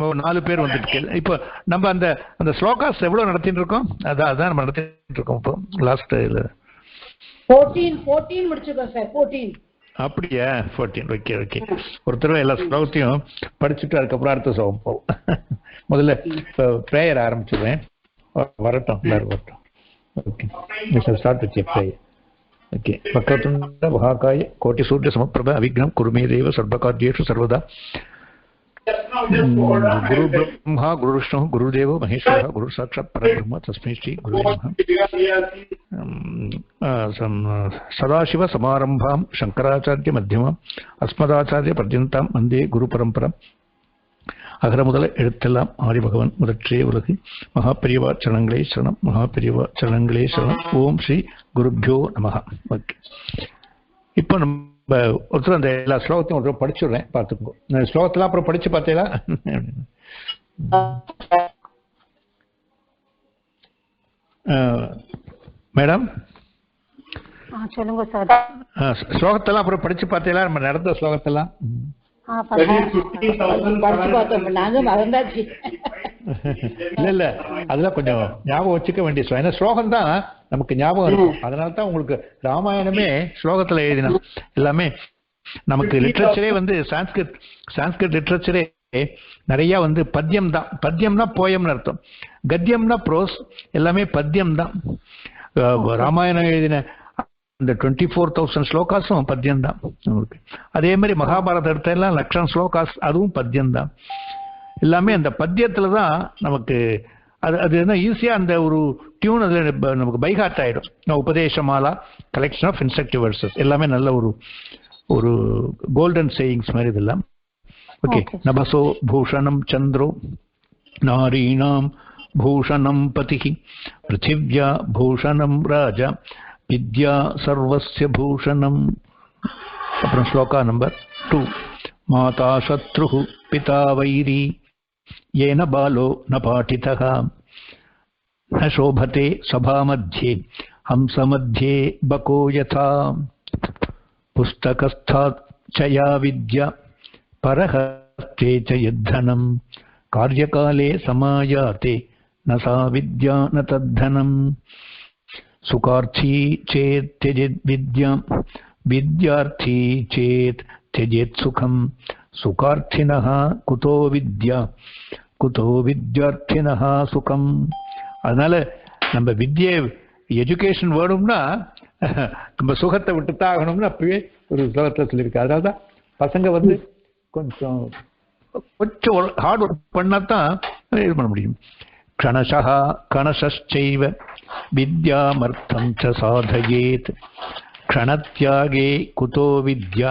4 பேர் வந்துட்டு. இப்போ நம்ம அந்த அந்த ஸ்லோகாஸ் எவ்வளவு நடத்திட்டு இருக்கோம்? அதான் நம்ம நடத்திட்டு இருக்கோம் இப்போ லாஸ்ட் 14 முடிச்சிருக்கோம் சார். 14. அப்படியா? 14. Okay okay. ஒரு தடவை எல்லா ஸ்லோகத்தையும் படிச்சுட்டு அதுக்கப்புறம் அடுத்த ஸ்லோகம் போகும். முதல்ல இப்போ ப்ரேயர் ஆரம்பிச்சிடுறேன். வரட்டும் எல்லாரும் வரட்டும். Okay, start with prayer. Okay. வக்ரதுண்ட மகாகாய கோட்டி சூரிய சமப்பிரப அவிக்னம் குருமே தேவ சர்வகார்யேஷு சர்வதா. குரு பிரம்மா குரு விஷ்ணு குருதேவோ மகேஸ்வரः குரு சாட்சாத் பரபிரம்ம தஸ்மை ஸ்ரீ குருவே நமः. சதாசிவ சமாரம்பாம் சங்கராச்சாரிய மத்தியமாம் அஸ்மதாச்சாரிய பர்யந்தாம் வந்தே குரு பரம்பரம். அகர முதல எழுத்தெல்லாம் ஆதிபகவன் முதற்றே உலகு. மகாபெரியவா சரணங்களே சரணம், மகாபெரியவா சரணங்களே சரணம். ஓம் ஸ்ரீ குருப்யோ நமஹ. ஓகே, இப்போ நம்ம ஒருத்தர் அந்த எல்லா ஸ்லோகத்தையும் ஒருத்தர் படிச்சுடுறேன், பார்த்துக்கோ. ஸ்லோகத்தெல்லாம் அப்புறம் படிச்சு பார்த்தீங்களா? மேடம் சொல்லுங்க சார். ஸ்லோகத்தெல்லாம் அப்புறம் படிச்சு பார்த்தீங்களா? நம்ம நடந்த ஸ்லோகத்தெல்லாம் இல்ல அதெல்லாம் கொஞ்சம் ஞாபகம் வச்சுக்க வேண்டிய ஸ்லோகம். ஏன்னா ஸ்லோகம் தான் நமக்கு ஞாபகம் இருக்கும். அதனால தான் உங்களுக்கு ராமாயணமே ஸ்லோகத்துல எழுதினோம். எல்லாமே நமக்கு லிட்ரேச்சரே வந்து சான்ஸ்கிரிட் லிட்ரேச்சரே நிறைய வந்து பத்யம் தான். பத்யம்னா போயம்னு அர்த்தம், கத்தியம்னா ப்ரோஸ், எல்லாமே பத்யம் தான். ராமாயணம் எழுதின இந்த 24,000 ஸ்லோகாஸும் பத்யம் தான். அதே மாதிரி மகாபாரத எல்லாம் 1,00,000 ஸ்லோகாஸ், அதுவும் பத்யம் தான். எல்லாமே அந்த பத்தியத்துல தான் நமக்கு அது என்ன ஈஸியா அந்த ஒரு டியூன் அதுல நமக்கு பைஹார்ட் ஆயிடும். உபதேசமாலா கலெக்ஷன் ஆஃப் இன்ஸ்ட்ரக்டிவ் வெர்சஸ் எல்லாமே நல்ல ஒரு கோல்டன் சேயிங்ஸ் மாதிரி இதெல்லாம். ஓகே. நபசோ பூஷணம் சந்திரோ நாரீணாம் பூஷணம் பதிஹி பிருத்திவ்யா பூஷணம் ராஜா வித்யா சர்வஸ்ய பூஷணம். அப்புறம் ஸ்லோகா நம்பர் 2. மாதா சத்ருஹு பிதா வைரி ஏன பாலோ ந பாட்டிதஹ ந சோபதே சபா மத்யே ஹம்ச மத்யே பகோ யதா புஸ்தகஸ்தாத் சயா வித்யா பரஹஸ்தே ச யத்தனம் கார்யகாலே சமாயாதே ந சா வித்யா ந தத்தனம் சுகார்த்தி சேத் த்யஜேத் வித்யாம் வித்யார்த்தி சேத் த்யஜேத் சுகம் சுகார்த்தினஹ குதோ வித்யா குதோ வித்யார்த்தினஹ சுகம். அதனால நம்ம வித்யை எஜுகேஷன் வேணும்னா நம்ம சுகத்தை விட்டுத்தான் ஆகணும்னு அப்பவே ஒரு ஸ்லோகத்தில் சொல்லியிருக்கு. அதனால தான் பசங்க வந்து கொஞ்சம் ஹார்ட் ஒர்க் பண்ணாதான் இது பண்ண முடியும். கணசஹ கணசைவ வித்யாமர்த்தம் ச சாதயேத் க்ஷணத்யாகே குதோ வித்யா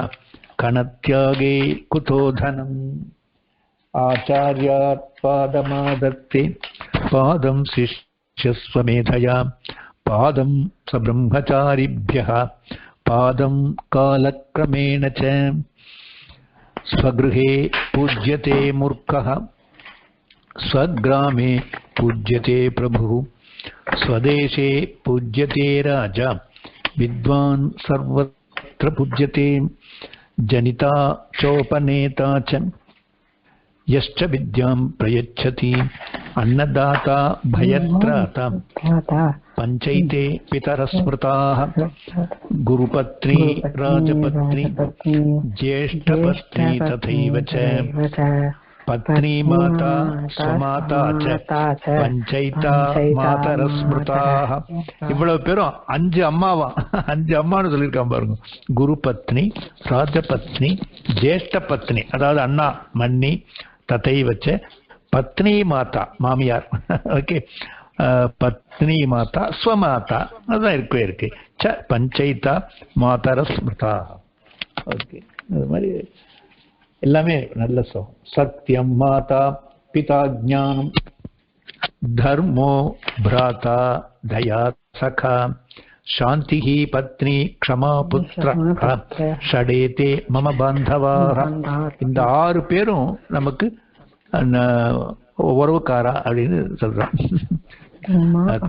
கணத்யாகே குதோ தனம். ஆச்சார்யாத் பாதமாதத்தே பாதம் சிஷ்யஸ்வமேதயா பாதம் சப்ரம்மச்சாரிभ्यः பாதம் காலக்ரமேண ச ஸ்வகృஹே பூஜ்யதே மூர்க்கः ஸ்வக்ராமே பூஜ்யதே பிரபுः ஸ்வதேசே பூஜ்யதே ராஜா வித்வான் சர்வத்ர பூஜ்யதே ஜனிதா சோபநேதா ச யஸ்ச வித்யாம் பிரயச்சதி அன்னதாதா பயத்ராதா பஞ்சைதே பிதர ஸ்மிருதாः குருபத்னி ராஜபத்னி ஜேஷ்டபத்னி ததைவ ச பத்னி மாதா ஸ்வமாதா ச பஞ்சைதா மாதர ஸ்மிருதாः. இவ்வளவு பேரும் 5 அம்மாவா, 5 அம்மான்னு சொல்லியிருக்கான் பாருங்க. குரு பத்னி, ராஜபத்னி, ஜேஷ்ட பத்னி அதாவது அண்ணா மன்னி, ததைவச்ச பத்னி மாதா மாமியார். ஓகே, பத்னி மாதா ஸ்வமாதா அதுதான் இருக்கு ச பஞ்சைதா மாதர ஸ்மிருதா. ஓகே, அது மாதிரி எல்லாமே நல்ல சோகம். சத்யம் மாதா பிதா ஞானம் தர்மோ பிராதா தயா சகா சாந்தி பத்னி க்ஷமா புத்ர ஷடேதே மம பாந்தவாः. இந்த 6 பேரும் நமக்கு உறவுக்காரா அப்படின்னு சொல்றான்.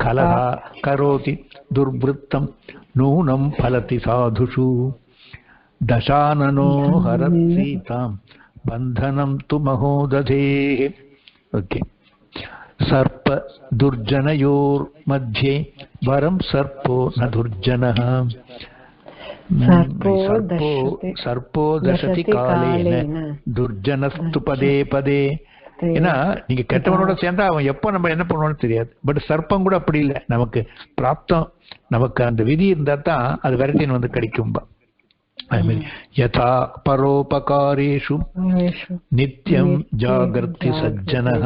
கலஹா கரோதி துர்வృத்தம் நூனம் பலதி சாதுஷு தசானனோ ஹரத் சீதாம் பந்தனம் து மகோததேஹ. ஓகே. சர்ப்ப துர்ஜனயோர் மத்தியே வரம் சர்ப்போ ந துர்ஜனஹ. சர்ப்போ தசதி காலேன துர்ஜனஸ்து பதே பதே. ஏன்னா நீங்க கெட்டவனோட சேர்ந்தா அவன் எப்போ நம்ம என்ன பண்ணுவோம்னு தெரியாது. பட் சர்ப்பம் கூட அப்படி இல்லை. நமக்கு பிராப்தம், நமக்கு அந்த விதி இருந்தா தான் அது விரட்டின்னு வந்து கிடைக்கும்பா. யதா பரோபகாரேஷு நித்யம் ஜாகர்த்தி சஜ்ஜனஹ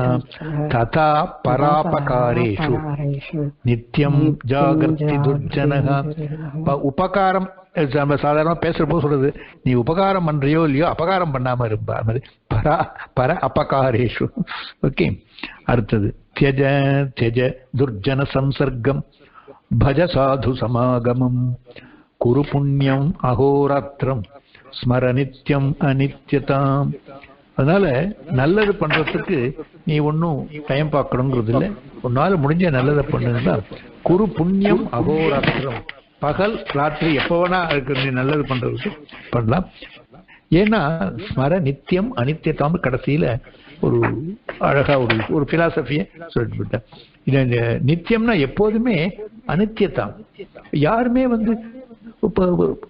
ததா பராபகாரேஷு நித்யம் ஜாகர்த்தி துர்ஜனஹ. உபகாரம் நம்ம சாதாரணமா பேசுற போது சொல்றது, நீ உபகாரம் பண்றியோ இல்லையோ அபகாரம் பண்ணாம இருப்பா. பர அபகாரேஷு. ஓகே. அடுத்தது தியஜ தியஜ துர்ஜன சம்சர்க்கம் பஜ சாது சமாகமம் குரு புண்ணியம் அகோராத்திரம் ஸ்மர நித்யம் அனித்யதாம். அதனால நல்லது பண்றதுக்கு நீ ஒன்னும் டைம் பார்க்கணுங்கிறது இல்லை. ஒரு நாள் முடிஞ்ச நல்லதை பண்ணுன்னா குரு புண்ணியம் அகோராத்திரம், பகல் ராத்திரி எப்போ வேணா இருக்கு நீ நல்லது பண்றதுக்கு பண்ணலாம். ஏன்னா ஸ்மர நித்தியம் அனித்யதாம் கடைசியில ஒரு அழகா ஒரு பிலாசபியை சொல்லிட்டு விட்டேன். இது நித்தியம்னா எப்போதுமே அனித்யதாம். யாருமே வந்து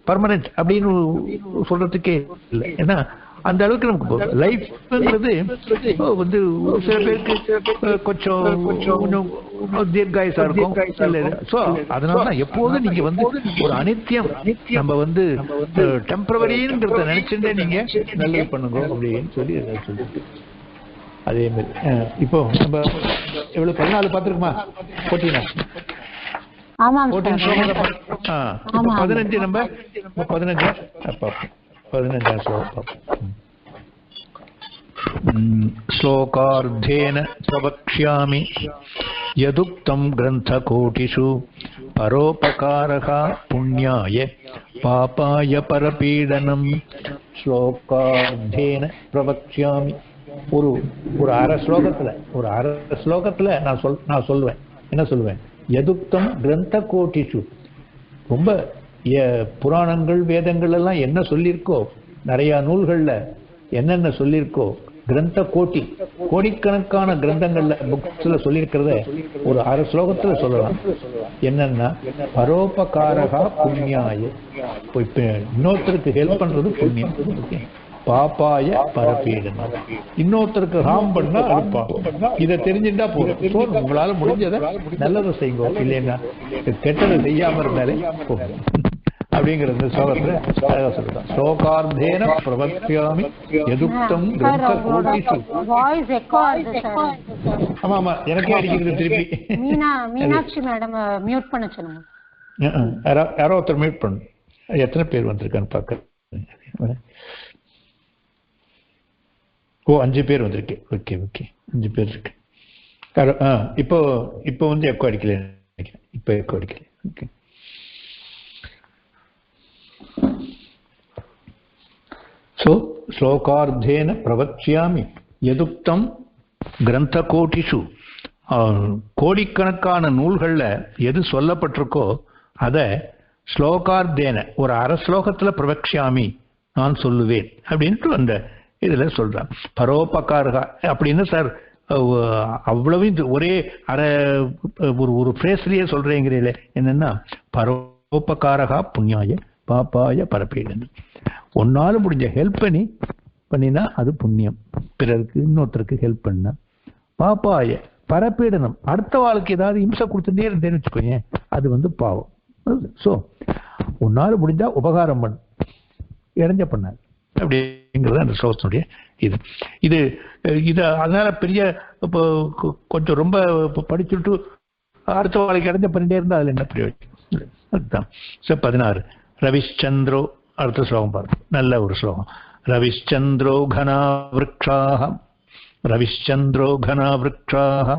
பர்மனன்ட் அப்படின்னு சொல்றதுக்கே இல்லை. ஏன்னா அந்த அளவுக்கு நமக்கு லைஃப்ங்கிறது வந்து சில பேருக்கு கொஞ்சம் தீர்காயுசா இருக்கும். ஸோ அதனாலதான் எப்போதும் நீங்க வந்து ஒரு அனித்தியம், நம்ம வந்து டெம்பரவரிங்கிறத நினைச்சுட்டே நீங்க நல்லது பண்ணுங்க அப்படின்னு சொல்லி சொல்லிட்டு அதே மாதிரி இப்போ நம்ம எவ்வளவு 14 பார்த்துருக்குமா? 14 15 நம்ம 15 ஸ்லோகம். ஸ்லோகார்த்தேன பிரவக்ஷ்யாமி யதுக்தம் கிரந்தகோட்டிஷு பரோபகாரः புண்ணியாய பாபாய பரபீடனம். ஸ்லோகார்த்தேன பிரவக்ஷ்யாமி. ஒரு அரை ஸ்லோகத்துல நான் சொல்லுவேன். என்ன சொல்லுவேன்? யதுக்தம் கிரந்த கோட்டிஷு. ரொம்ப புராணங்கள் வேதங்கள் எல்லாம் என்ன சொல்லியிருக்கோ, நிறைய நூல்கள்ல என்னென்ன சொல்லியிருக்கோ, கிரந்த கோடிக்கணக்கான கிரந்தங்கள்ல புக்ஸ்ல சொல்லியிருக்கிறத ஒரு அரை ஸ்லோகத்துல சொல்லலாம். என்னன்னா பரோபகாரகா புண்ணியாய. இப்ப இன்னொருத்தருக்கு ஹெல்ப் பண்றது புண்ணியம். பாப்பாய பரப்பீடனம். இன்னொருத்தருக்கு ஹார்ம் பண்ணா அது பாவம். இதை தெரிஞ்சுட்டா போதும். உங்களால முடிஞ்சதை நல்லதை செய்யுங்க, இல்லைன்னா கெட்டதை செய்யாம இருந்தாலே போகும் அப்படிங்கிறது ஸ்லோகத்துல அழகா சொல்றான். ஸ்லோகார்த்தேன பிரவக்ஷ்யாமி யதுக்தம் கிரந்த கோட்டிஷு. ஆமா ஆமா, எனக்கே அடிக்கிறது திருப்பி. மீனாட்சி மேடம் மியூட் பண்ண சொல்லுங்க. யாரோ ஒருத்தர் மியூட் பண்ணு. எத்தனை பேர் வந்திருக்கான்னு பார்க்க. 5 பேர் வந்திருக்கு. ஓகே 5 பேர் இருக்கு. இப்போ வந்து எக்கோ அடிக்கல. இப்போ எக்கோ அடிக்கல. ஓகே. ஸோ ஸ்லோகார்த்தேன பிரவக்ஷ்யாமி யதுக்தம் கிரந்த கோட்டிஷு. கோடிக்கணக்கான நூல்கள்ல எது சொல்லப்பட்டிருக்கோ அதை ஸ்லோகார்த்தேன ஒரு அரை ஸ்லோகத்துல பிரவக்ஷ்யாமி நான் சொல்லுவேன் அப்படின்ட்டு அந்த இதுல சொல்றான். பரோபகாரகா அப்படின்னு சார் அவ்வளவு ஒரே அரை ஒரு பிரேஸ்லயே சொல்றேங்கிறீங்களே. என்னன்னா பரோபகாரகா புண்ணியாய பாப்பாய பரப்பீடன். ஒன்னாலும் முடிஞ்ச ஹெல்ப் பண்ணினா அது புண்ணியம். பிறருக்கு இன்னொருத்தருக்கு ஹெல்ப் பண்ண பாப்பாய பரப்பீடனம். அடுத்த வாழ்க்கை ஏதாவது இம்சை கொடுத்துட்டே இருந்தேன்னு வச்சுக்கோங்க, அது வந்து பாவம். ஸோ ஒன்னாலும் முடிஞ்சா உபகாரம் பண்ணு, இடைஞ்ச பண்ணாது அப்படிங்கிறது அந்த ஸ்லோகத்தினுடைய இது. அதனால பெரிய இப்போ கொஞ்சம் ரொம்ப படிச்சுட்டு அடுத்த வாழ்க்கை இடைஞ்ச பண்ணிட்டே இருந்தா அதுல என்ன பிரயோஜனம்? அதுதான். 16 ரவிச்சந்திரோ. அடுத்த ஸ்லோகம் பாருங்க, நல்ல ஒரு ஸ்லோகம். ரவிச்சந்திரோ கனா விருக்ஷாः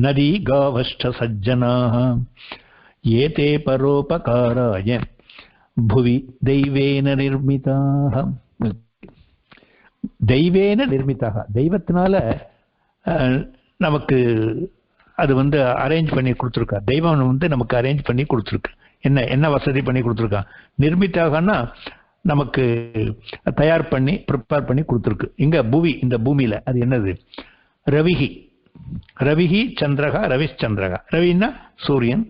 நதி காவஷ்ட சஜ்ஜனாः ஏதே பரோபகாராய புவி தெய்வேன நிர்மிதாக. தெய்வேன நிர்மிதாக, தெய்வத்தினால நமக்கு அது வந்து அரேஞ்ச் பண்ணி கொடுத்துருக்கா. தெய்வம் வந்து நமக்கு அரேஞ்ச் பண்ணி கொடுத்துருக்கு. என்ன வசதி பண்ணி கொடுத்துருக்கான்? நிர்மித்தாகனா நமக்கு தயார் பண்ணி ப்ரிப்பேர் பண்ணி கொடுத்துருக்கு. இங்க புவி, இந்த பூமியில அது என்னது? ரவிஹி, ரவிஹி சந்திரகா, ரவிச்சந்திரகா. ரவின்னா சூரியன்,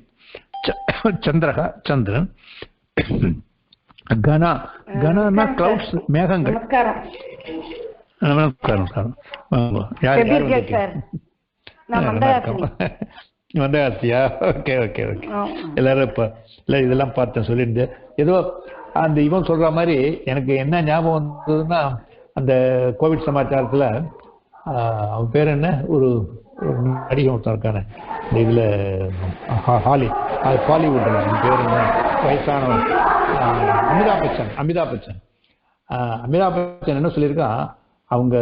சந்திரகா சந்திரன், கனா, கனா கிளவுட்ஸ் மேகங்கள். வந்தகாசியா? Okay okay okay. எல்லாரும் இப்ப இல்ல இதெல்லாம் பார்த்தேன் சொல்லிட்டு ஏதோ அந்த இவன் சொல்ற மாதிரி எனக்கு என்ன ஞாபகம் வந்ததுன்னா, அந்த கோவிட் சமாச்சாரத்துல அவன் பேர் என்ன, ஒரு நடிகை ஒருத்தன் இருக்கானே இந்த இதுல ஹாலிவுட்ல, அவன் பேர் என்ன, வயசானவன், அமிதாப் பச்சன். அமிதாப் பச்சன் என்ன சொல்லியிருக்கான், அவங்க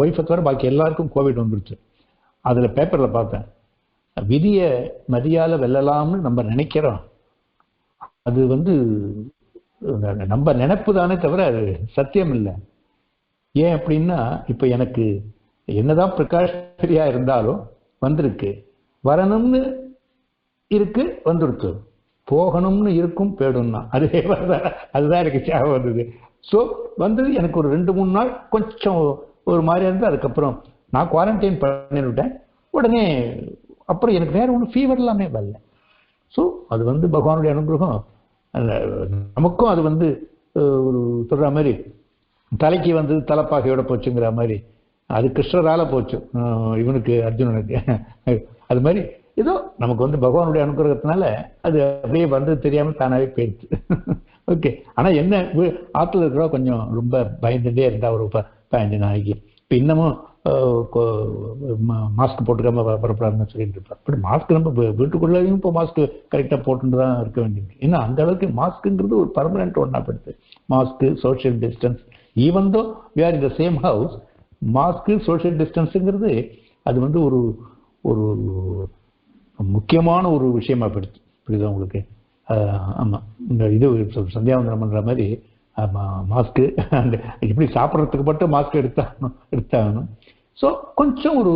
ஒய்ஃபை தவிர பாக்கி எல்லாருக்கும் கோவிட் வந்துருச்சு. அதுல பேப்பர்ல பார்த்தேன், விதிய மதியால வெல்லலாம்னு நம்ம நினைக்கிறோம், அது நம்ம நினைப்பு தானே தவிர அது சத்தியம் இல்லை. ஏன் அப்படின்னா, இப்ப எனக்கு என்னதான் பிரகாஷரியா இருந்தாலும் வந்திருக்கு, வரணும்னு இருக்கு வந்துடுச்சு, போகணும்னு இருக்கும் போயிடும்னா அதுதான் எனக்கு ஞாபகம் வந்தது. ஸோ எனக்கு ஒரு 2-3 நாள் கொஞ்சம் ஒரு மாதிரியா இருந்து, அதுக்கப்புறம் நான் குவாரண்டைன் பண்ணிவிட்டேன். உடனே அப்புறம் எனக்கு வேற ஒன்றும் ஃபீவர் எல்லாமே வரல. ஸோ அது பகவானுடைய அனுகிரகம். நமக்கும் அது ஒரு சொல்ற மாதிரி தலைக்கு தலைப்பாகையோட போச்சுங்கிற மாதிரி, அது கிருஷ்ணரால போச்சு இவனுக்கு, அர்ஜுனனுக்கு. அது மாதிரி ஏதோ நமக்கு பகவானுடைய அனுகிரகத்தினால அது அப்படியே தெரியாம தானாவே போயிடுச்சு. ஓகே. ஆனா என்ன, ஆத்துல இருக்கிற கொஞ்சம் ரொம்ப பயந்துட்டே இருந்தா ஒரு 15 நாளைக்கு. இப்ப இன்னமும் மாஸ்க் போட்டுக்காம வரப்படாதுன்னு சொல்லிட்டு இருப்பார். பட் மாஸ்க் நம்ம வீட்டுக்குள்ளேயும் இப்போ மாஸ்க் கரெக்டாக போட்டுட்டு தான் இருக்க வேண்டியது. ஏன்னா அந்த அளவுக்கு மாஸ்க்குங்கிறது ஒரு பர்மனெண்ட் ஒன்றா போயிடுது. Mask, social distance, even though we are in the same house, mask social டிஸ்டன்ஸுங்கிறது அது ஒரு ஒரு முக்கியமான ஒரு விஷயமா போயிடுச்சு. புரியுதா உங்களுக்கு? ஆமாம், இந்த இது சந்தியாவந்தனம் பண்ணுற மாதிரி மாஸ்க்கு அண்ட் எப்படி சாப்பிட்றதுக்கு மட்டும் மாஸ்க் எடுத்தாகணும். ஸோ கொஞ்சம் ஒரு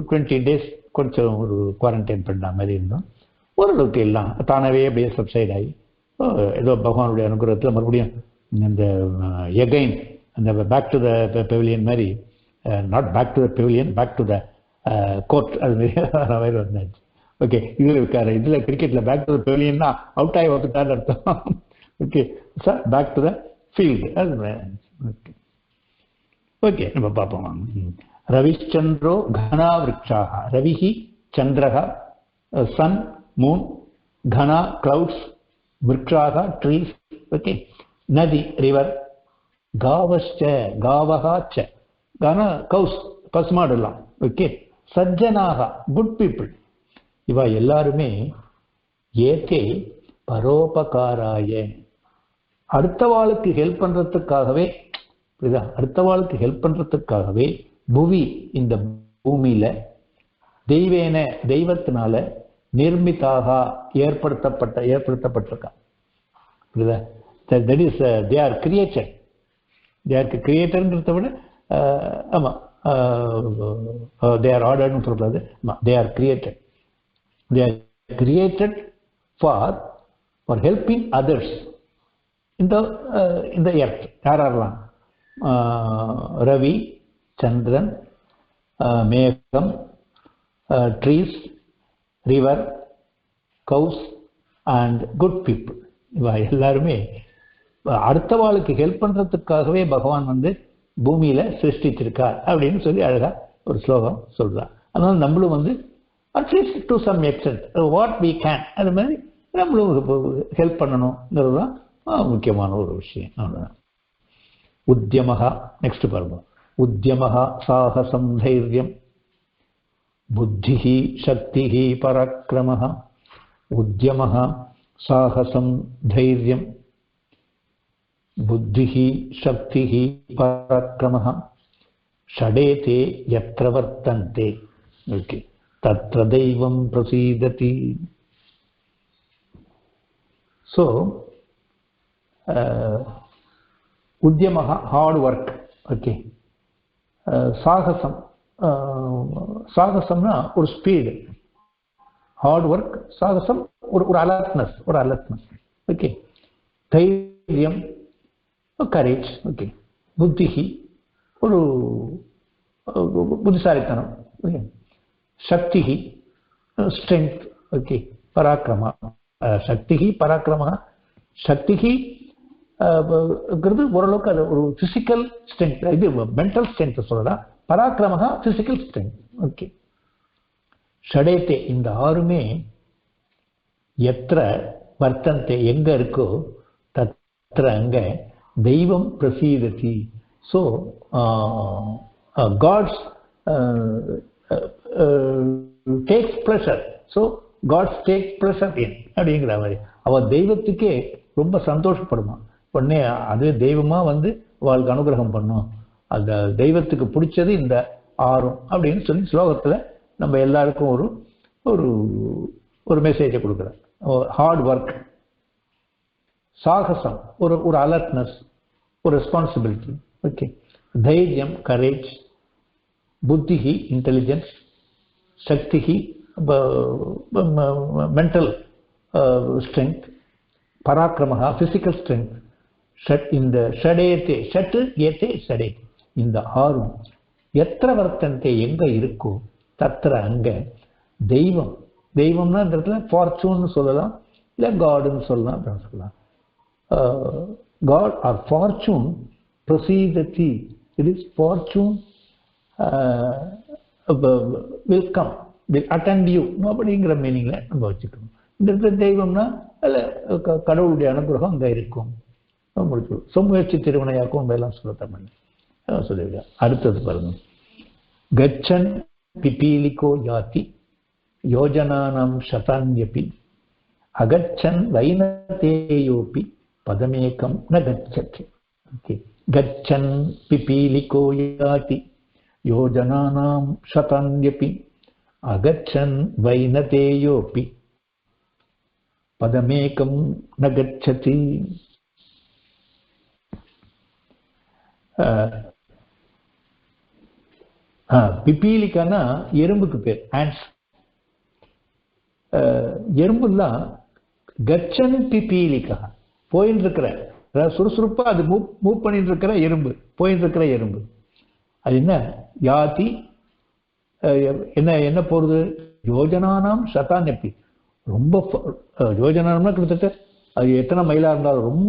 20 days கொஞ்சம் ஒரு குவாரண்டைன் பண்ண மாதிரி இருந்தோம். ஓரளவுக்கு எல்லாம் தானாகவே அப்படியே சப்சைட் ஆகி ஏதோ பகவானுடைய அனுகிரகத்தில் மறுபடியும் இந்த எகைன் அந்த பேக் டு த பெவிலியன் மாதிரி, not back to the pavilion, back to the court, அது மாதிரி வந்தாச்சு. ஓகே. இதில் கிரிக்கெட்டில் பேக் டு த பெவிலியன்னா அவுட் ஆகி வந்துட்டான்னு அர்த்தம். Okay sir, back to the field. அது ஓகே ஓகே, நம்ம பார்ப்போம். ரவிச்சந்திரோ கனா விருட்சாக, ரவிஹி சந்திரஹ, சன், மூன், கனா கிளவுட்ஸ், விருட்சாக ட்ரீஸ். ஓகே. நதி ரிவர், காவச்ச காவகாச்ச, கனா கவுஸ் பசுமாடலாம். ஓகே. சஜ்ஜனாக குட் பீப்புள், இவா எல்லாருமே ஏகே பரோபகாராய, அடுத்தவாளுக்கு ஹெல்ப் பண்றதுக்காகவே, அடுத்தவாளுக்கு ஹெல்ப் பண்றதுக்காகவே புவி, இந்த பூமியில தெய்வேன தெய்வத்தினால நிர்மிதாக ஏற்படுத்தப்பட்டிருக்கா. புரியுதா? That is they are created. They are கிரியேட்டர்ங்கிறத விட ஆமா தே ஆர் ஆர்டர்னு சொல்லக்கூடாது. They are created. They are created for helping others இந்த எர்த். யாரெல்லாம்? ரவி, சந்திரன், மேகம், trees, river, cows and good people, இவா எல்லாருமே அடுத்தவாளுக்கு ஹெல்ப் பண்றதுக்காகவே பகவான் பூமியில சிருஷ்டிச்சிருக்கார் அப்படின்னு சொல்லி அழகா ஒரு ஸ்லோகம் சொல்றார். அதனால நம்மளும் at least to some extent what we can, அது மாதிரி நம்மளும் ஹெல்ப் பண்ணணுங்கிறதுதான் முக்கியமான ஒரு விஷயம். அவ்வளவுதான். உத்யமஹா, நெக்ஸ்ட் பாருங்க. உத்யமஹா சாகசம் தைரியம் புத்திஹி சக்திஹி பராக்கிரமஹ. உத்யமஹா சாகசம் தைரியம் புத்திஹி சக்திஹி பராக்கிரமஹ. ஷடேதே யத்ர வர்த்தந்தே, ஓகே, தத்ர தெய்வம் பிரசீததி. ஸோ உத்யமஹா ஹார்ட் ஒர்க். ஓகே. சாகசம், சாகசம்னா ஒரு ஸ்பீடு. ஹார்ட் ஒர்க், சாகசம் ஒரு அலர்ட்னஸ். ஓகே. தைரியம், கரேஜ், ஓகே. புத்திஹி, ஒரு புத்திசாலித்தனம், ஓகே. சக்திஹி, ஸ்ட்ரென்த், ஓகே. பராக்கிரமா, சக்திஹி பராக்கிரமா. சக்திஹி ஓரளவுக்கு அது ஒரு பிசிக்கல் ஸ்ட்ரென்த், இது மென்டல் ஸ்ட்ரென்த் சொல்லலாம். பராக்கிரமா பிசிக்கல் ஸ்ட்ரென்த், ஓகே. ஷடேத்தே, இந்த ஆறுமே எத்திர வர்த்தந்தே, எங்க இருக்கோ தத்திர அங்க தெய்வம் பிரசீததி. So gods takes pleasure. So gods take pleasure in அப்படிங்கிற மாதிரி அவள் தெய்வத்துக்கே ரொம்ப சந்தோஷப்படுமா. உடனே அது தெய்வமா வந்து அவளுக்கு அனுகிரகம் பண்ணும். அந்த தெய்வத்துக்கு பிடிச்சது இந்த ஆறும் அப்படின்னு சொல்லி ஸ்லோகத்துல நம்ம எல்லாருக்கும் ஒரு ஒரு ஒரு மெசேஜை கொடுக்குறேன். ஹார்ட் ஒர்க், சாகசம், ஒரு அலர்ட்னஸ், ஒரு ரெஸ்பான்சிபிலிட்டி, ஓகே. தைரியம், கரேஜ். புத்திஹி, இன்டெலிஜென்ஸ். சக்திஹி, மென்டல் ஸ்ட்ரென்த். பராக்கிரமஹா, பிசிக்கல் ஸ்ட்ரென்த். இந்த ஷடேத்தே, ஷட்டு ஏத்தே ஷடே, இந்த ஆறும் எத்திர வர்த்தந்தே, எங்க இருக்கோ தத்திர அங்க தெய்வம். தெய்வம்னா இந்த இடத்துல ஃபார்ச்சூன் சொல்லலாம், இல்லை காடுன்னு சொல்லலாம், அப்படின்னு சொல்லலாம். காட் ஆர் ஃபார்ச்சூன் பிரசீததி, it is fortune will come, will attend you அப்படிங்கிற மீனிங்ல நம்ம வச்சுக்கணும். இந்த இடத்துல தெய்வம்னா அதில் கடவுளுடைய அனுகிரகம் அங்கே இருக்கும். முடிச்சு சொமுயற்சி திருவினையாக்கும் நம்ம எல்லாம் சொல்ல தமிழ் சொல்லிவிட. அடுத்தது பாருங்க. கச்சன் பிபீலிகோ யாதி யோஜனானம் சதான்யபி அகச்சன் வைனதேயோபி பதமேகம் ந கச்சதி. ஓகே. கச்சன் பிபீலிகோ யாதி யோஜனானாம் சதான்யபி அகச்சன் வைனதேயோபி பதமேகம் ந கச்சதி. பிபீலிக்கானா எறும்புக்கு பேர், ஆண்ட்ஸ். எறும்புலாம் கச்சன் பிபீலிக்கா, போயின்னு இருக்கிற, சுறுசுறுப்பா அது மூவ் பண்ணிட்டு இருக்கிற எறும்பு, போயிட்டு இருக்கிற எறும்பு. அது என்ன யாதி, என்ன போறது, யோஜனானாம் சதான்யப்பி, ரொம்ப யோஜனானா கிட்டத்தட்ட அது எத்தனை மைலா இருந்தாலும்,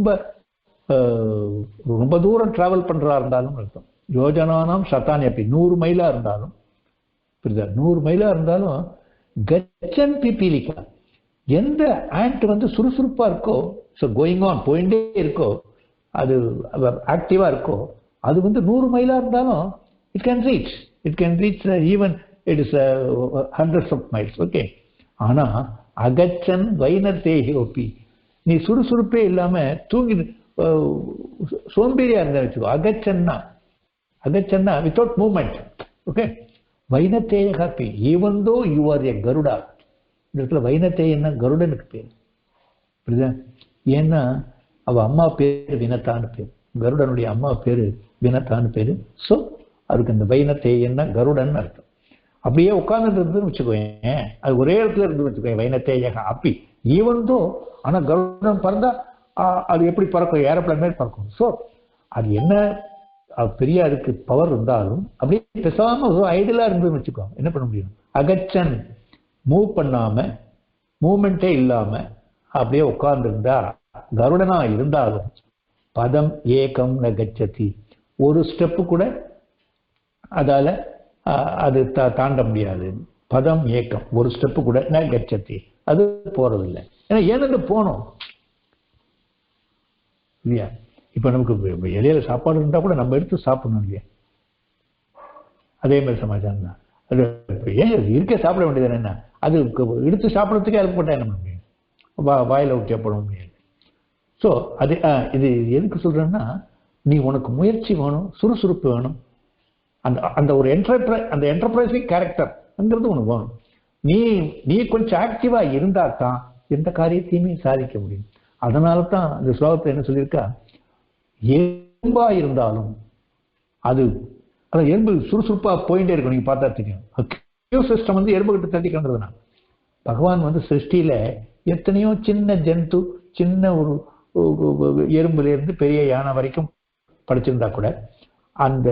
ரொம்ப தூரம் டிராவல் பண்றதா இருந்தாலும் அர்த்தம். யோஜனானாம் சதான்யப்பி, 100 மைலா இருந்தாலும், 100 மைலா இருந்தாலும் கச்சன் பிபீலிக்கா, எந்த ஆண்ட் வந்து சுறுசுறுப்பா இருக்கோ, கோயிங் ஆன், போயிட்டே இருக்கோ, அது ஆக்டிவா இருக்கோ, அது வந்து 100 மைலா இருந்தாலும் it can reach even it is hundreds of miles, okay. ஆனா அகச்சன் வைனதேயோபி, நீ சுறுசுறுப்பே இல்லாம தூங்கி சோம்பேறியா இருந்தா வச்சுக்கோ. அகச்சன்னா வித்தவுட் மூவ்மெண்ட், ஓகே. வைனத்தேய happy, even though you are a Garuda. இந்த இடத்துல வைனத்தேயன்னா கருடனுக்கு பேர், புரியுதா? ஏன்னா அவ அம்மா பேரு வினத்தான்னு பேர், கருடனுடைய அம்மா பேரு வினத்தான்னு பேரு. ஸோ அதுக்கு அந்த வைனத்தேயன்னா கருடன் அர்த்தம். அப்படியே உட்கார்ந்துட்டு இருந்துன்னு வச்சுக்கோங்க, அது ஒரே இடத்துல இருந்து வச்சுக்கோங்க, வைனத்தேய ஹாப்பி ஈவன் தோ. ஆனா கருடன் பறந்தா அது எப்படி பறக்கும், ஏரோப்ளேன் மாதிரி பறக்கும். ஸோ அது என்ன பெரிய அதுக்கு பவர் இருந்தாலும் அப்படியே பேசாம ஐடியலா இருந்து வச்சுக்கோ, என்ன பண்ண முடியும். அகச்சன், மூவ் பண்ணாம, மூவ்மெண்டே இல்லாம அப்படியே உட்கார்ந்து இருந்தா, கருடனா இருந்தாலும் பதம் ஏகம் ந கச்சதி, ஒரு ஸ்டெப்பு கூட அதால அது தாண்ட முடியாது. பதம் ஏக்கம், ஒரு ஸ்டெப்பு கூட ந கச்சதி, அது போறதில்லை. ஏன்னா ஏன்னு போனோம் இல்லையா. இப்ப நமக்கு இலையில சாப்பாடு இருந்தா கூட நம்ம எடுத்து சாப்பிடணும் இல்லையா. அதே மாதிரி சமாச்சாரம் தான். அது ஏன் இருக்க சாப்பிட வேண்டியது என்ன, அது எடுத்து சாப்பிடறதுக்கே அது போட்டா என்ன பண்ண முடியும், வாயில ஊட்டியா போட முடியாது. ஸோ அது இது எதுக்கு சொல்றேன்னா, நீ உனக்கு முயற்சி வேணும், சுறுசுறுப்பு வேணும், அந்த ஒரு என்டர்பிரைசிங் கேரக்டர்ங்கிறது உனக்கு வேணும். நீ கொஞ்சம் ஆக்டிவா இருந்தா தான் எந்த காரியத்தையுமே சாதிக்க முடியும். அதனால தான் இந்த ஸ்லோகத்தை என்ன சொல்லியிருக்கா, எறும்பா இருந்தாலும் அது எறும்பு சுறுசுறுப்பா போயிட்டே இருக்கும். நீங்க பார்த்தா தெரியும், சிஸ்டம் வந்து எறும்பு கிட்ட தட்டிக்கிறதுனா, பகவான் வந்து சிருஷ்டியில எத்தனையோ சின்ன ஜந்து, சின்ன ஒரு எறும்புல இருந்து பெரிய யானை வரைக்கும் படிச்சிருந்தா கூட அந்த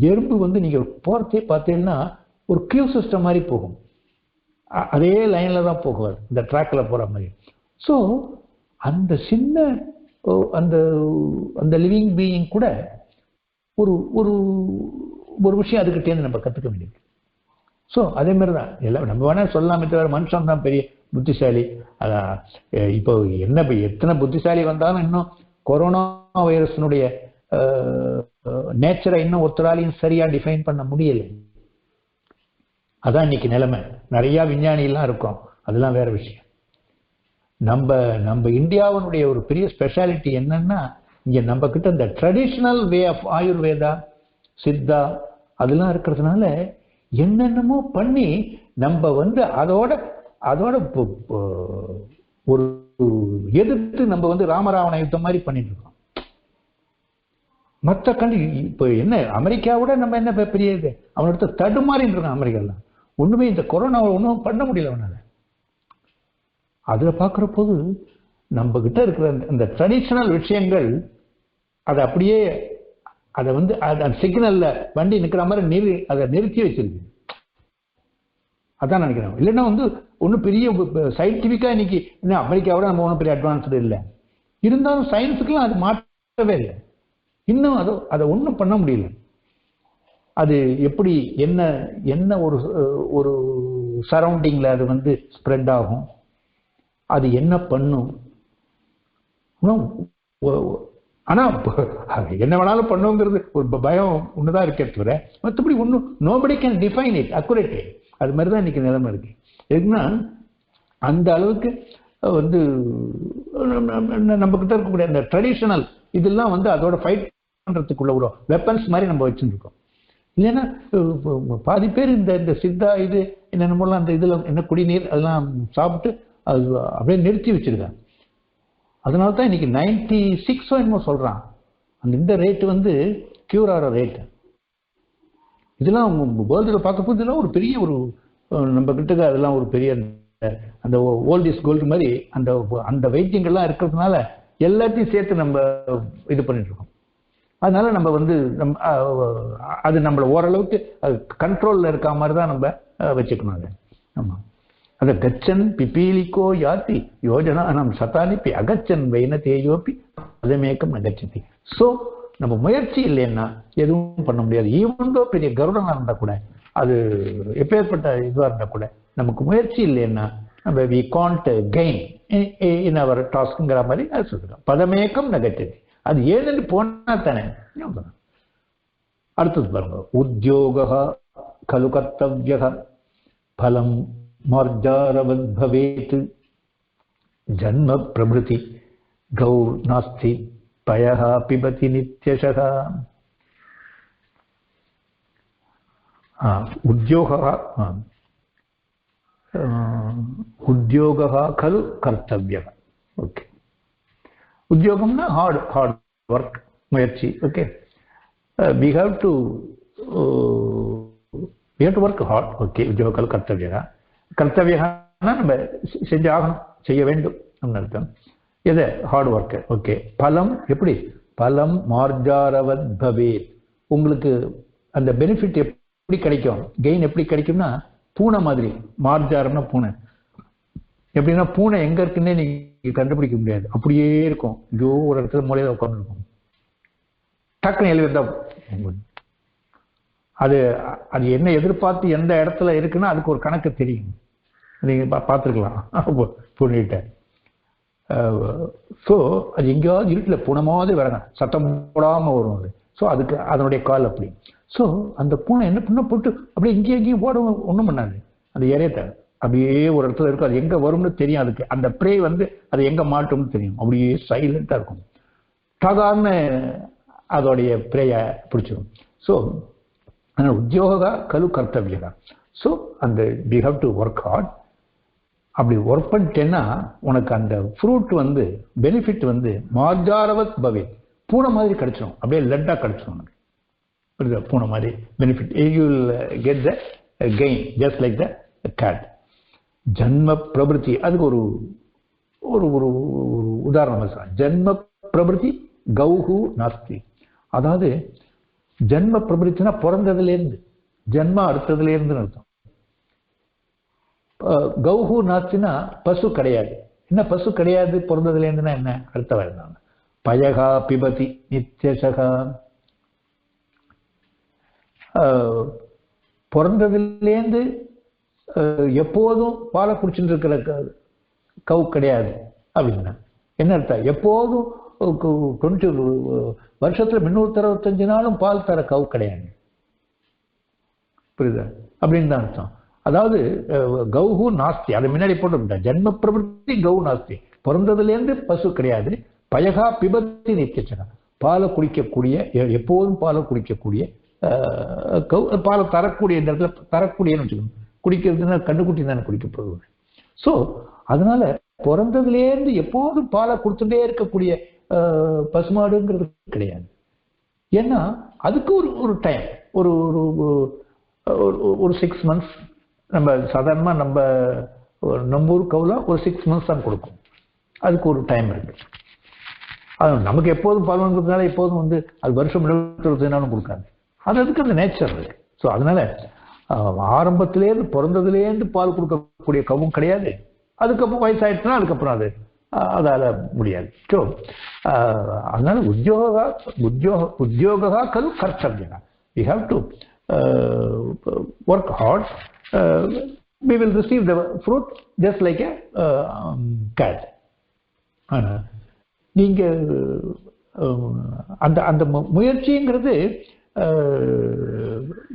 எறும்பு வந்து நீங்க போறதே பார்த்தீங்கன்னா ஒரு கியூ சிஸ்டம் மாதிரி போகும். அதே லைன்ல தான் போகுவார், இந்த ட்ராக்ல போற மாதிரி. ஸோ அந்த சின்ன அந்த அந்த லிவிங் பீயிங் கூட ஒரு ஒரு ஒரு விஷயம் அதுக்கிட்டேருந்து நம்ம கற்றுக்க வேண்டியது. ஸோ அதே மாதிரி தான் எல்லாம் நம்ம வேணா சொல்லலாமே தவிர மனுஷன் தான் பெரிய புத்திசாலி. அதான் இப்போ என்ன எத்தனை புத்திசாலி வந்தாலும் இன்னும் கொரோனா வைரஸினுடைய நேச்சரை இன்னும் ஒருத்தராலையும் சரியா டிஃபைன் பண்ண முடியலை. அதான் இன்னைக்கு நிலைமை. நிறைய விஞ்ஞானிகள்லாம் இருக்கும், அதெல்லாம் வேற விஷயம். நம்ம இந்தியாவினுடைய ஒரு பெரிய ஸ்பெஷாலிட்டி என்னன்னா, இங்க நம்ம கிட்ட இந்த traditional way of Ayurveda Siddha அதெல்லாம் இருக்கிறதுனால என்னென்னமோ பண்ணி நம்ம வந்து அதோட ஒரு எதிர்த்து நம்ம வந்து ராமராவண யுத்தம் மாதிரி பண்ணிட்டு இருக்கோம். மற்ற இப்போ என்ன அமெரிக்காவோட நம்ம என்ன பெரிய இது, அவனோட தடுமாறின்னு இருக்கான் அமெரிக்காலாம். ஒண்ணுமே இந்த கொரோனாவை ஒன்றும் பண்ண முடியல அவனால. அதுல பார்க்குற போது நம்ம கிட்ட இருக்கிற அந்த ட்ரெடிஷனல் விஷயங்கள் அதை அப்படியே அதை வந்து அந்த சிக்னல்ல வண்டி நிற்கிற மாதிரி அதை நிறுத்தி வச்சிருக்கு. அதான் நினைக்கிறேன். இல்லைன்னா வந்து ஒன்றும் பெரிய சயின்டிஃபிக்கா இன்னைக்கு இன்னும் அமெரிக்காவோட நம்ம ஒன்றும் பெரிய அட்வான்ஸ்டு இல்லை. இருந்தாலும் சயின்ஸுக்கெல்லாம் அது மாற்றவே இல்லை. இன்னும் அதை ஒன்றும் பண்ண முடியல. அது எப்படி என்ன ஒரு சரௌண்டிங்ல அது வந்து ஸ்ப்ரெட் ஆகும், அது என்ன பண்ணும். ஆனா என்ன வேணாலும் பண்ணுங்கிறது ஒரு பயம் ஒண்ணுதான் இருக்கே தவிர மற்றபடி ஒன்றும் நோபடி கேன் டிஃபைன் இட் அக்குரேட்லி. அது மாதிரிதான் இன்னைக்கு நிலைமை இருக்கு. எதுக்குன்னா அந்த அளவுக்கு வந்து நம்ம கிட்ட இருக்கக்கூடிய அந்த ட்ரெடிஷனல் இதெல்லாம் வந்து அதோட ஃபைட் பண்றதுக்குள்ள ஒரு வெப்பன்ஸ் மாதிரி நம்ம வச்சுருக்கோம். இல்லைன்னா பாதி பேர் இந்த சித்தா இது என்னென்னமோலாம் அந்த இதுல என்ன குடிநீர் அதெல்லாம் சாப்பிட்டு அது அப்படியே நிறுத்தி வச்சிருக்காங்க. அதனால தான் இன்னைக்கு 96 என்னமோ சொல்றான். இந்த ரேட்டு வந்து கியூர் ஆகிற ரேட்டு. இதெல்லாம் வேர்ல்டுல பார்க்க போது இதெல்லாம் ஒரு பெரிய ஒரு நம்ம கிட்ட அதெல்லாம் ஒரு பெரிய அந்த ஓல்ட் இஸ் கோல்டு மாதிரி அந்த வைத்தியங்கள்லாம் இருக்கிறதுனால எல்லாத்தையும் சேர்த்து நம்ம இது பண்ணிட்டு இருக்கோம். அதனால நம்ம வந்து அது நம்மள ஓரளவுக்கு கண்ட்ரோல்ல இருக்க மாதிரி தான் நம்ம வச்சுக்கணும். அது ஆமா. அந்த கச்சன் பிபீலிக்கோ யாத்தி யோஜனா நம் சதானிப்பி அகச்சன் வைன தேயோப்பி அதமேக்கம் நகச்சதி. ஸோ நம்ம முயற்சி இல்லைன்னா எதுவும் பண்ண முடியாது. ஈவன் தோ பெரிய கருடனா இருந்தா கூட, அது எப்பேற்பட்ட இதுவா இருந்தா கூட நமக்கு முயற்சி இல்லைன்னா நம்ம வி காண்ட் கெயின் இன் அவர் டாஸ்க்குங்கிற மாதிரி அது சொல்றோம். பதமேக்கம் நகச்சதி. அது ஏன்னு போனா தானே. அடுத்தது பாருங்க. உத்யோகா கலு கர்த்தவ்யः பலம் மார்ஜாரவத் பவேத் ஜன்ம பிரபிருதி கௌர் நாஸ்தி பயஹ பிபதி நித்யஷः. உத்யோகா கலு கர்த்தவ்யः. ஓகே. உத்தியோகம்னா ஹார்ட் ஒர்க், முயற்சி. Okay. we have to work hard. Okay. உத்தியோக கர்த்தவியா. கர்த்தவியனா நம்ம செஞ்சாகணும், செய்ய வேண்டும் அர்த்தம். எது? Heart work. ஓகே. பலம் எப்படி? பலம் மார்ஜாரவத் பவேத். உங்களுக்கு அந்த பெனிஃபிட் எப்படி கிடைக்கும், கெயின் எப்படி கிடைக்கும்னா பூனை மாதிரி. மார்ஜாரம்னா பூனை. எப்படின்னா பூனை எங்க இருக்குன்னே நீங்க கண்டுபிடிக்க முடியாது, அப்படியே இருக்கும். ஐயோ ஒரு இடத்துல மூலையில உட்கார்ந்து இருக்கும். டக்குன்னு எழுதிருந்தா அது என்ன எதிர்பார்த்து எந்த இடத்துல இருக்குன்னா அதுக்கு ஒரு கணக்கு தெரியும். நீங்க பார்த்துருக்கலாம் பூனைகிட்ட. ஸோ அது எங்கேயாவது இருட்டில் பூனை மாதிரி வரங்க, சத்தம் போடாம வரும் அது. ஸோ அதுக்கு அதனுடைய கால் அப்படி. ஸோ அந்த பூனை என்ன பண்ண போட்டு அப்படியே இங்கேயும் எங்கேயும் போட ஒன்றும் பண்ணாது. அந்த இறையத்தை அப்படியே ஒரு இடத்துல இருக்கும். அது எங்க வரும்னு தெரியும் அதுக்கு. அந்த ப்ரே வந்து அது எங்க மாட்டும்னு தெரியும். அப்படியே சைலண்டா இருக்கும். சாதாரண அதோடைய ப்ரேய பிடிச்சிடும். ஸோ அதனால உத்தியோக கலு கர்த்தவியா. ஸோ அந்த we have to work hard. அப்படி ஒர்க் பண்ணிட்டேன்னா உனக்கு அந்த ஃப்ரூட் வந்து பெனிஃபிட் வந்து மார்ஜாரவத் பவே, பூனை மாதிரி கிடைச்சிடும். அப்படியே லட்டா கிடைச்சிடும் உனக்கு. பூனை மாதிரி benefit. You will get the gain just like the cat. ஜன்ம பிரபிருத்தி, அதுக்கு ஒரு ஒரு ஒரு உதாரணம். ஜன்ம பிரபிருத்தி கௌஹு நாஸ்தி. அதாவது ஜென்ம பிரபுத்தினா பிறந்ததுல இருந்து, ஜென்மா அடுத்ததுல இருந்து அர்த்தம். கௌஹு நாஸ்தினா பசு கிடையாது. என்ன பசு கிடையாது பிறந்ததுல இருந்துன்னா என்ன அடுத்த வருதாங்க. பயகா பிபதி நித்யசகா, பிறந்ததுலேருந்து எப்போதும் பாலை குடிச்சுட்டு இருக்கிற கவு கிடையாது அப்படின்னா என்ன அர்த்தம்? எப்போதும் 20 வருஷத்துல 365 நாளும் பால் தர கவு கிடையாது. புரியுதா? அப்படின்னு தான் அர்த்தம். அதாவது கௌஹு நாஸ்தி, அதை முன்னாடி போட்டு ஜென்ம பிரபுத்தி கௌ நாஸ்தி, பிறந்ததுலேருந்து பசு கிடையாது. பயகா பிபத்தி நித்தியச்சகா, பாலை குடிக்கக்கூடிய, எப்போதும் பாலை குடிக்கக்கூடிய பாலை தரக்கூடிய, இந்த இடத்துல தரக்கூடியன்னு வச்சுக்கணும். குடிக்கிறதுன்னா கண்டுக்குட்டி தானே குடிக்க போகுது. ஸோ அதனால பிறந்ததுலேருந்து எப்போதும் பாலை கொடுத்துட்டே இருக்கக்கூடிய பசுமாடுங்கிறது கிடையாது. ஏன்னா அதுக்கு ஒரு டைம், ஒரு ஒரு 6 months, நம்ம சாதாரணமாக நம்ம ஊர் கவுல ஒரு 6 months தான் கொடுக்கும். அதுக்கு ஒரு டைம் இருக்கு. அது நமக்கு எப்போதும் பால் கொடுத்ததுனால எப்போதும் அது வருஷம் 20 நாளும் கொடுக்காது. அதுக்கு அந்த நேச்சர் இருக்கு. ஸோ அதனால ஆரம்பத்திலேருந்து பிறந்ததுலேருந்து பால் கொடுக்கக்கூடிய கவும் கிடையாது. அதுக்கப்புறம் வயசாயிடுச்சுன்னா அதுக்கப்புறம் அதால முடியாது. ஸோ அதனால உத்தியோகா கலு கர்த்தவ்யா. We have to work hard. We will receive the fruit just like a cat. ஆனா நீங்க அந்த முயற்சிங்கிறது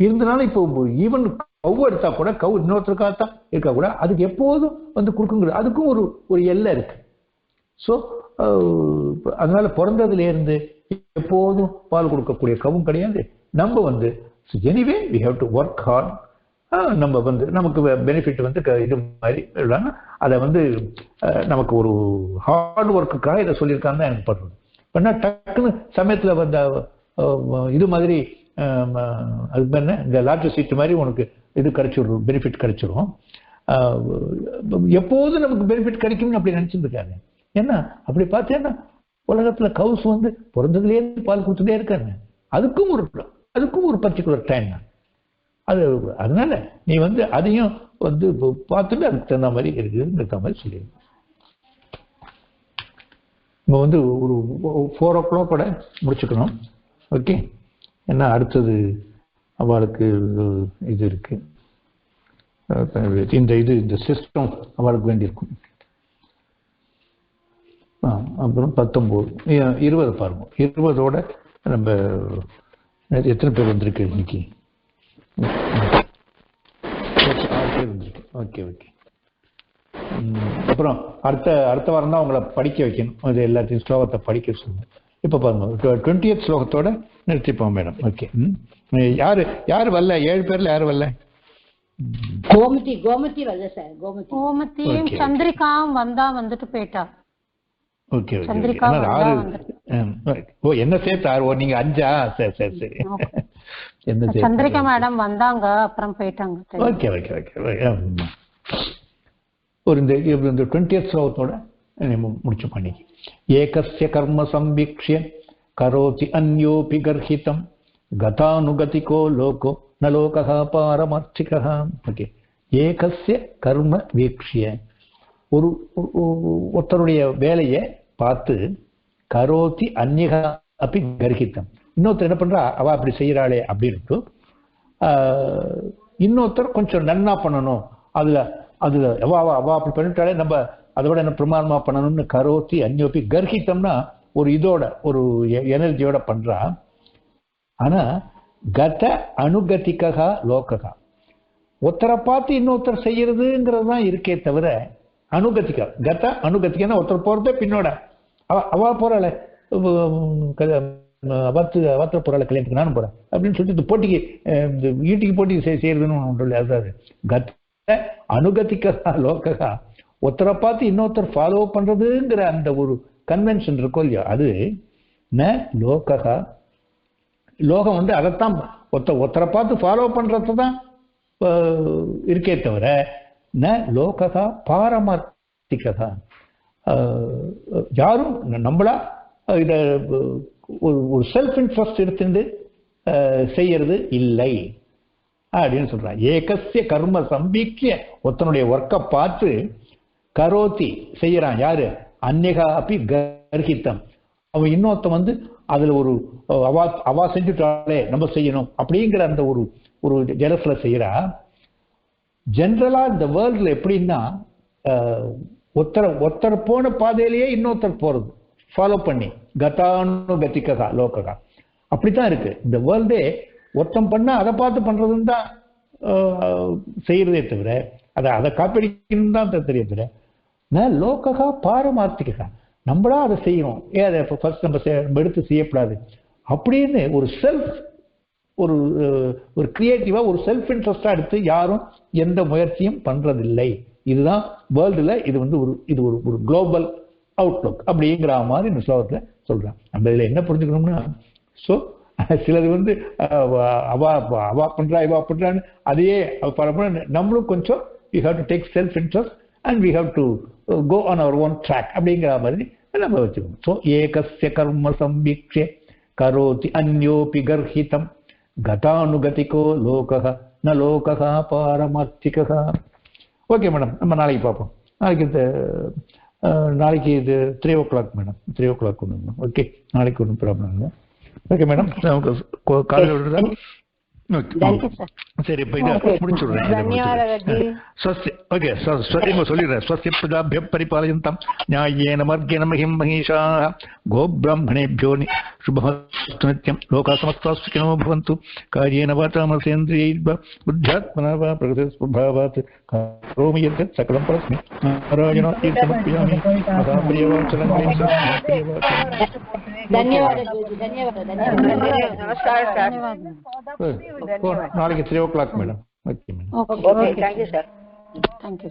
இருந்தனால இப்போ ஈவன் கவு எடுத்தா கூட, கவு இன்னொருத்தருக்காகத்தான் இருக்கா கூட, அதுக்கு எப்போதும் கொடுக்குங்கிறது அதுக்கும் ஒரு எல்லை இருக்கு. ஸோ அதனால பிறந்ததுல இருந்து எப்போதும் பால் கொடுக்கக்கூடிய கவும் கிடையாது. நம்ம anyway we have to work hard. நம்ம நமக்கு பெனிஃபிட் இது மாதிரி அதை நமக்கு ஒரு ஹார்ட் ஒர்க்குக்காக இதை சொல்லியிருக்காங்க தான் எனக்கு படுறது. பண்ணா டக்குன்னு சமயத்தில் இது மாதிரி அது என்ன இந்த லாட்டரி சீட்டு மாதிரி உனக்கு இது கிடைச்சிடும், பெனிஃபிட் கிடைச்சிடும். எப்போதும் நமக்கு பெனிஃபிட் கிடைக்கும்னு அப்படி நினைச்சிருக்காங்க. ஏன்னா அப்படி பார்த்தேன்னா உலகத்துல கவுஸ் பிறந்ததுலேருந்து பால் கொடுத்துட்டே இருக்காங்க. அதுக்கும் ஒரு பர்டிகுலர் டைம் தான் அது. அதனால நீ அதையும் பார்த்துட்டு அதுக்கு தகுந்த மாதிரி இருக்குதுங்கிற மாதிரி சொல்லிடுங்க. நம்ம ஒரு 4 o'clock கூட முடிச்சுக்கணும். ஓகே, ஏன்னா அடுத்தது அவளுக்கு இது இருக்கு, இந்த சிஸ்டம் அவளுக்கு வேண்டியிருக்கும். அப்புறம் 19 20 பாருங்க. 20ஓட நம்ம எத்தனை பேர் வந்திருக்கு இன்னைக்கு? 6 பேர் வந்திருக்கு. Okay okay. அப்புறம் அடுத்த வாரம் தான் உங்களை படிக்க வைக்கணும். அது எல்லாத்தையும் ஸ்லோகத்தை படிக்க சொல்லணும். இப்போ பாருங்க 20th ஸ்லோகத்தோட நிறுத்திப்போம் மேடம். ஓகே. யாரு வரல? 7 பேர்ல யாரு வரல? கோமதி வரல சார். கோமதியும் சந்திரிகாவும் வந்துட்டு போயிட்டா. Okay okay. என்ன சேர்த்து 6? நீங்க 5ஆ? சரி சரி சரி. என்ன சந்திரிகா மேடம் வந்தாங்க, அப்புறம் போயிட்டாங்க. Okay okay okay. ஒரு இந்த 20th ஸ்லோகத்தோட முடிச்சு பண்ணி. ஏகஸ்ய கர்ம சம்பீக்ஷ்ய கரோதி அன்யோபி கர்ஹிதம் கதானுகதிகோ லோகோ ந லோகஹ பாரமார்த்திகஹ. ஓகே. ஏகஸ்ய கர்ம வீக்ஷ்ய, ஒருத்தருடைய வேலையை பார்த்து கரோதி அந்நிக அப்படி கர்ஹித்தம், இன்னொருத்தர் என்ன பண்றா அவ அப்படி செய்யறாளே அப்படின்ட்டு இன்னொருத்தர் கொஞ்சம் நன்னா பண்ணணும், அதுல அவ அப்படி பண்ணிட்டாலே நம்ம அதோட என்ன பிரமாணமா பண்ணணும்னு கரோத்தி அந்யோப்பி கர்ஹித்தம்னா ஒரு இதோட ஒரு எனர்ஜியோட பண்றா. ஆனா கத அனுகதிகா லோககா, ஒருத்தரை பார்த்து இன்னொருத்தர் செய்யறதுங்கிறது தான் இருக்கே தவிர அனுகதிகா. கத அனுகதிகா ஒருத்தர் போறதே பின்னோட அவ போறாள அவத்துல போறாள கல்யாணத்துக்கு நானும் போறேன் அப்படின்னு சொல்லிட்டு போட்டிக்கு வீட்டுக்கு போட்டி செய்யறதுன்னு ஒன்று இல்லை. அதாவது கத அனுகதிகா லோககா, ஒருத்தரை பார்த்து இன்னொருத்தர் ஃபாலோ பண்றதுங்கிற அந்த ஒரு கன்வென்ஷன் இருக்கோ இல்லையோ, அது ந லோககா. லோகம் அதைத்தான் ஒருத்தரை பார்த்து ஃபாலோ பண்றதுதான் இருக்கே தவிர ந லோககா பாரமார்த்திகா. யாரும் நம்மளா இத ஒரு செல்ஃப் இன்ட்ரெஸ்ட் எடுத்துட்டு செய்யறது இல்லை அப்படின்னு சொல்றான். ஏகசிய கர்ம சம்பீக்கிய ஒருத்தனுடைய ஒர்க்கை பார்த்து கரோதி செய்யறான். யாரு? அந்நிகா அப்படி கர்ஹித்தம். அவன் இன்னொருத்த அதுல ஒரு அவா செஞ்சுட்டாலே நம்ம செய்யணும் அப்படிங்கிற அந்த ஒரு ஜெலஸ்ல செய்யறா. ஜெனரலா இந்த வேர்ல்ட்ல எப்படின்னா ஒருத்தர் போன பாதையிலேயே இன்னொருத்தர் போறது ஃபாலோ பண்ணி கதானுகதிகா லோககா அப்படித்தான் இருக்கு இந்த வேர்ல்டே. ஒருத்தம் பண்ணா அதை பார்த்து பண்றதுன்னு தான் செய்யறதே தவிர அதை காப்பீடிக்கணும் தான் தெரிய தவிர லோககா பாரமார்த்திகா நம்மளா அதை செய்யணும். அதை ஃபர்ஸ்ட் நம்ம எடுத்து செய்யக்கூடாது அப்படின்னு ஒரு செல்ஃப் ஒரு கிரியேட்டிவா ஒரு செல்ஃப் இன்ட்ரெஸ்டா எடுத்து யாரும் எந்த முயற்சியும் பண்றதில்லை. இதுதான் வேர்ல்டுல இது ஒரு குளோபல் அவுட்லுக் அப்படிங்கிற மாதிரி இந்த ஸ்லோகத்துல சொல்றேன். நம்ம இதுல என்ன புரிஞ்சுக்கணும்னா, ஸோ சிலது அவா பண்றா இவா பண்றான்னு அதையே நம்மளும் கொஞ்சம் we have to take self interest and we have to go on our own track அப்படிங்கிற மாதிரி நம்ம வச்சுக்கணும். ஸோ ஏகஸ்ய கர்ம சம்பீக்ஷே கரோதி அந்யோபி கர்ஹிதம் கதானுகதிகோ லோகஹ ந லோகஹ பாரமார்த்திகஹ. ஓகே மேடம், நம்ம நாளைக்கு பார்ப்போம். நாளைக்கு இது 3 o'clock மேடம், 3 o'clock ஒன்று. ஓகே, நாளைக்கு ஒன்றும் ப்ராப்ளம் இல்லை. ஓகே மேடம், காலையில் விடுறதா? சரி, இப்ப இதை முடிச்சுடுறேன். ஓகே, சொல்லிடுறேன். ஸ்வஸ்ய பிரஜாபிய பரிபாலயந்தம் நியாயேன மார்கேண மஹிம் மஹீஷாः கோப்ராஹ்மணேभ्यो शुभमस्तु नित्यं लोकाः समस्ताः सुखिनो भवन्तु कार्येन वाचा मनसेन्द्रियैर्वा बुद्ध्यात्मना वा प्रकृतिस्वभावात् करोमि यद्यत् सकलं परस्मै नारायणात् समर्पयामि महाप्रियवाचनं நாளைக்கு 3 o'clock madam. Okay madam. Okay, thank you sir. Thank you.